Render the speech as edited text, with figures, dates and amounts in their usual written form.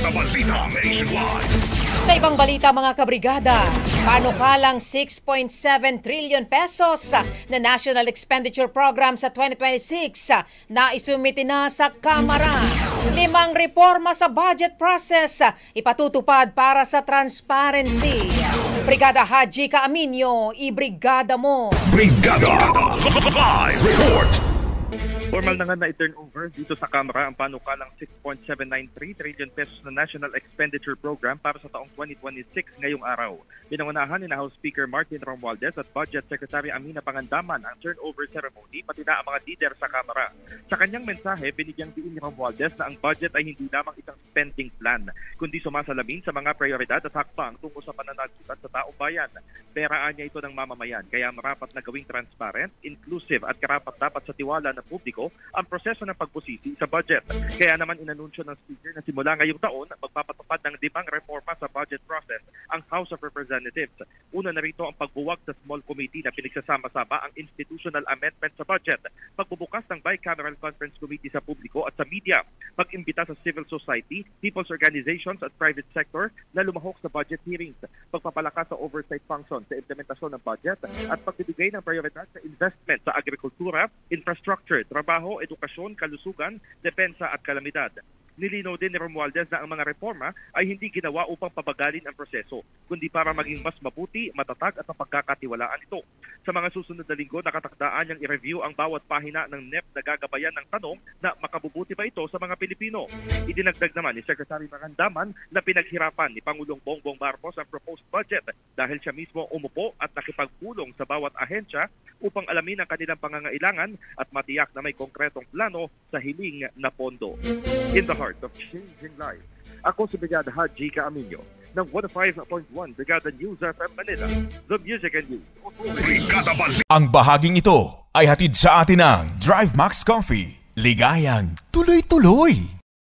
Brigada Balita Nationwide. Sa ibang balita mga kabrigada, panukalang 6.7 trillion pesos na National Expenditure Program sa 2026 na isumiti na sa Kamara. 5 reforma sa budget process ipatutupad para sa transparency. Brigada Haji Kaaminyo, ibrigada mo. Brigada Live Report. Formal na nga na i-turnover dito sa Kamara ang panukalang 6.793 trillion pesos na National Expenditure Program para sa taong 2026 ngayong araw. Pinangunahan ni House Speaker Martin Romualdez at Budget Secretary Amina Pangandaman ang turnover ceremony pati na ang mga leader sa Kamara. Sa kanyang mensahe, binigyang diin ni Romualdez na ang budget ay hindi lamang isang spending plan, kundi sumasalamin sa mga prioridad at hakbang tungo sa pananagutan sa taong bayan. Peraan niya ito ng mamamayan, kaya marapat na gawing transparent, inclusive at karapat-dapat sa tiwala ng publiko ang proseso ng pagbusisi sa budget. Kaya naman inanunsyo ng Speaker na simula ngayong taon magpapatupad ng 5 reforma sa budget process ang House of Representatives. Una na rito ang pagbuwag sa small committee na pinagsasama-sama ang institutional amendment sa budget, pagbubukas ng bicameral conference committee sa publiko at sa media, pag-imbita sa civil society, people's organizations at private sector na lumahok sa budget hearings, pagpapalakas sa oversight function sa implementasyon ng budget at pagbibigay ng prioridad sa investment sa agrikultura, infrastructure, trabaho, edukasyon, kalusugan, depensa at kalamidad. Nilinaw din ni Romualdez na ang mga reforma ay hindi ginawa upang pabagalin ang proseso, kundi para maging mas mabuti, matatag at mapagkakatiwalaan ito. Sa mga susunod na linggo, nakatakdaan niyang i-review ang bawat pahina ng NEP na gagabayan ng tanong na makabubuti ba ito sa mga Pilipino. Idinagdag naman ni Secretary Pangandaman na pinaghirapan ni Pangulong Bongbong Marcos ang proposed budget dahil siya mismo umupo at nakipagpulong sa bawat ahensya upang alamin ang kanilang pangangailangan at matiyak na may konkretong plano sa hiling na pondo. In the heart of changing lives, ako si Brigada Haji Kaaminyo ng 105.1 Brigada News FM Manila, the music and news. Brigada Balita. Ang bahaging ito ay hatid sa atin ng Drive Max Coffee. Ligayang tuloy-tuloy.